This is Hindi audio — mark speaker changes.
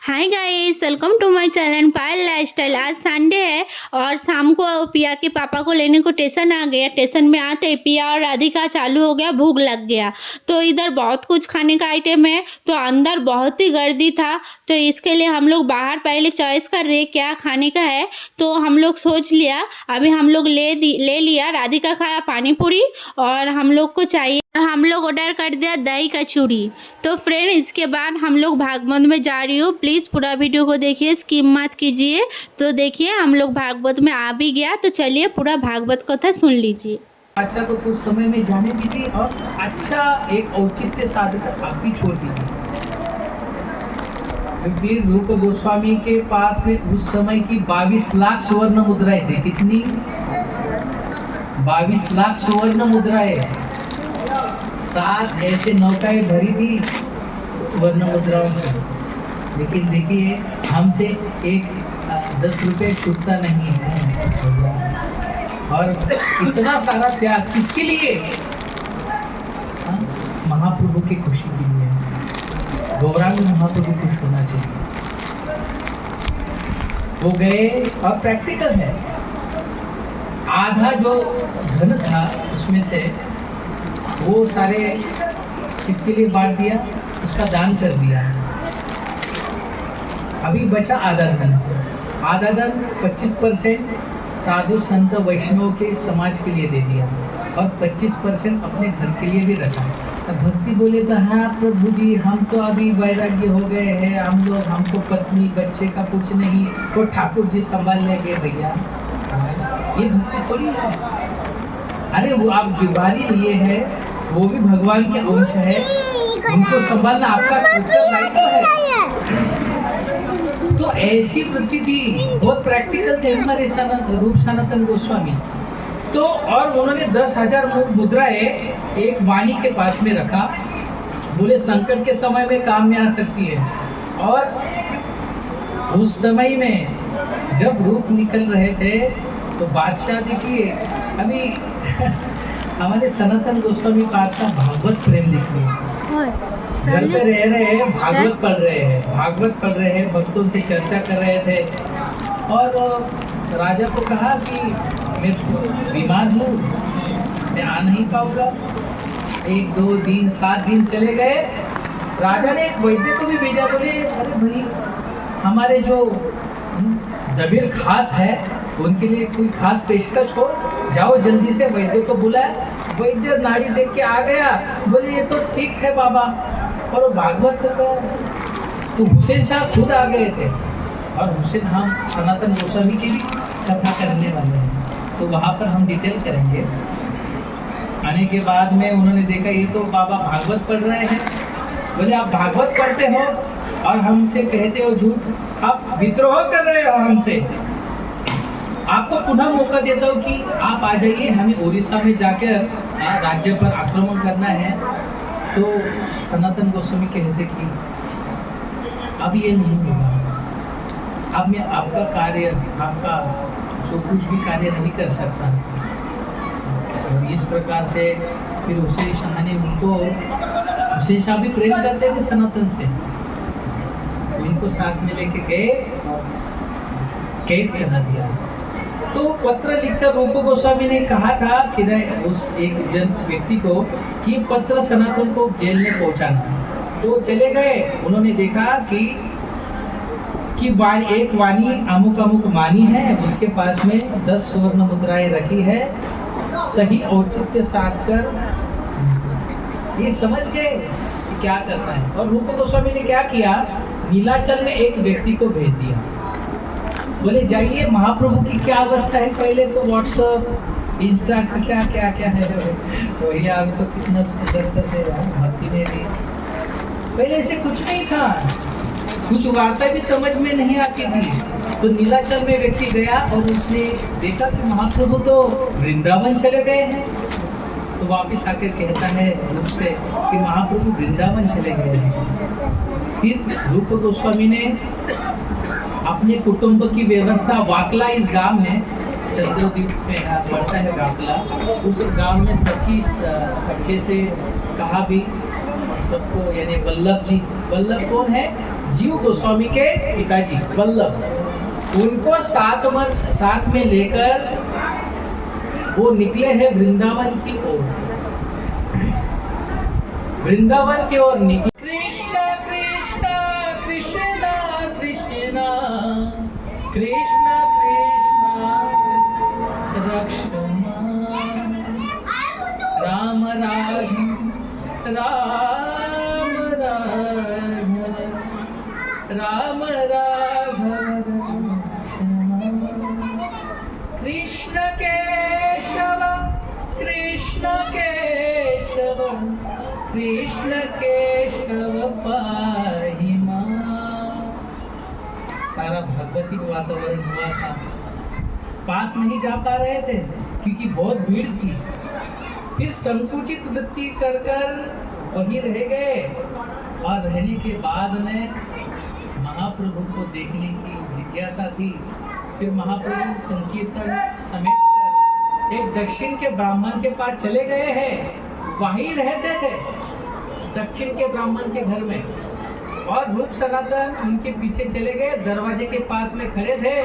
Speaker 1: Hi guys, welcome to my channel Payal lifestyle. आज संडे है और शाम को पिया के पापा को लेने को स्टेशन आ गया। स्टेशन में आते ही पिया और राधिका चालू हो गया, भूख लग गया। तो इधर बहुत कुछ खाने का आइटम है, तो अंदर बहुत ही गर्दी था। तो इसके लिए हम लोग बाहर पहले चॉइस कर रहे क्या खाने का है। तो हम लोग सोच लिया, अभी हम लोग ले लिया। राधिका खाया पानी पूरी और हम लोग को चाहिए, हम लोग ऑर्डर कर दिया दही कचौड़ी। तो फ्रेंड, इसके बाद हम लोग भागवत में जा रही हूँ। प्लीज़ पूरा वीडियो को देखिए, स्किप मत कीजिए। तो देखिए हम लोग भागवत में आ भी गया। तो चलिए पूरा भागवत कथा सुन लीजिए।
Speaker 2: अच्छा, तो कुछ समय में जाने दीजिए और अच्छा एक औचित्य साधक आप भी छोड़ दीजिए। फिर रूप गोस्वामी के पास में उस समय की 22 लाख स्वर्ण मुद्राएं थी। कितनी? 22 लाख स्वर्ण मुद्राएं। 7 ऐसे नौकाएं भरी थी स्वर्ण मुद्राओं की। लेकिन देखिए, हमसे एक 10 रुपये छूटता नहीं है। और इतना सारा त्याग किसके लिए? महाप्रभु की खुशी के लिए। गौरांग महाप्रभु खुश होना चाहिए। वो गए और प्रैक्टिकल है। आधा जो धन था उसमें से वो सारे किसके लिए बांट दिया? उसका दान कर दिया। अभी बचा आधा धन। आधा धन 25% साधु संत वैष्णव के समाज के लिए दे दिया और 25% अपने घर के लिए भी रखा। तो भक्ति बोले तो हाँ प्रभु जी, हम तो अभी वैराग्य हो गए हैं, हमको पत्नी बच्चे का कुछ नहीं, वो ठाकुर जी संभाल लेंगे भैया। ये भक्ति थोड़ी है। अरे वो आप जुबानी लिए है, वो भी भगवान के अंश है, उनको संभालना आपका उत्तरदायित्व है। तो ऐसी वृत्ति थी, बहुत प्रैक्टिकल थे हमारे रूप सनातन गोस्वामी। तो और उन्होंने 10,000 मुद्राएं एक वाणी के पास में रखा। बोले संकट के समय में काम में आ सकती है। और उस समय में जब रूप निकल रहे थे तो बादशाह देखिए, अभी हमारे सनातन गोस्वामी बादशाह भागवत प्रेम लिख रहे हैं, घर पे रह रहे हैं, भागवत पढ़ रहे हैं, भक्तों से चर्चा कर रहे थे। और राजा को कहा कि मैं बीमार हूँ, मैं आ नहीं पाऊंगा। 1 2 दिन 7 दिन चले गए। राजा ने एक वैद्य को भी भेजा। बोले अरे भाई, हमारे जो दबीर खास है उनके लिए कोई खास पेशकश हो, जाओ जल्दी से वैद्य को बुलाया। वैद्य नाड़ी देख के आ गया। बोले ये तो ठीक है बाबा। और वो भागवत का तो हुसैन शाह खुद आ गए थे। और हुसैन, हम सनातन गोस्वामी की भी कथा करने वाले हैं, तो वहाँ पर हम डिटेल करेंगे। आने के बाद में उन्होंने देखा ये तो बाबा भागवत पढ़ रहे हैं। बोले आप भागवत पढ़ते हो और हमसे कहते हो झूठ, आप विद्रोह कर रहे हो हमसे। आपको पुनः मौका देता हूँ कि आप आ जाइए, हमें उड़ीसा में जाकर राज्य पर आक्रमण करना है। तो सनातन गोस्वामी कहते कि अब ये नहीं होगा, अब मैं आपका कार्य, आपका जो कुछ भी कार्य नहीं कर सकता। और इस प्रकार से फिर हुसैन शाह ने उनको, हुसैन शाह भी प्रेम करते थे सनातन से, उनको साथ में लेके गए और कैद कर दिया। तो पत्र लिखकर रूप गोस्वामी ने कहा था कि उस एक व्यक्ति को कि पत्र सनातन को जेल में पहुंचाना। तो चले गए। उन्होंने देखा कि एक वाणी अमुक अमुक वाणी है, उसके पास में 10 स्वर्ण मुद्राएं रखी है। सही औचित्य साध कर ये समझ गए कि क्या करना है। और रूप गोस्वामी ने क्या किया, नीलाचल में एक व्यक्ति को भेज दिया। बोले जाइए, महाप्रभु की क्या अवस्था है, पहले तो व्हाट्सएप इंस्टा का क्या क्या क्या है। तो भैया अब तो कितना सुंदरता से भक्ति ने दी। पहले ऐसे कुछ नहीं था, कुछ वार्ता भी समझ में नहीं आती थी। तो नीलाचल में व्यक्ति गया और उसने देखा कि महाप्रभु तो वृंदावन चले गए हैं। तो वापिस आकर कहता है रूप से कि महाप्रभु वृंदावन चले गए हैं। फिर रूप गोस्वामी ने अपने कुटुंब की व्यवस्था, वाकला इस गांव है, चंद्रद्वीप में पड़ता है वाकला, उस गांव में सबकी अच्छे से कहा भी। और सबको, यानी वल्लभ जी, वल्लभ कौन है? जीव गोस्वामी के पिताजी वल्लभ, उनको साथ में लेकर वो निकले हैं वृंदावन की ओर। वृंदावन की ओर निकले। कृष्ण कृष्ण कृष्ण कृष्ण कृष्ण कृष्ण रक्षमान राम राम राम राम राघव कृष्ण केशव कृष्ण केशव कृष्ण केशव पाहि मां। सारा भगवती वातावरण हुआ था, पास नहीं जा पा रहे थे क्योंकि बहुत भीड़ थी। फिर संकुचित वृत्ति कर वहीं रह गए, और रहने के बाद में महाप्रभु को देखने की जिज्ञासा थी। फिर महाप्रभु संकीर्तन समेट कर एक दक्षिण के ब्राह्मण के पास चले गए हैं, वहीं रहते थे दक्षिण के ब्राह्मण के घर में। और रूप सनातन उनके पीछे चले गए, दरवाजे के पास में खड़े थे।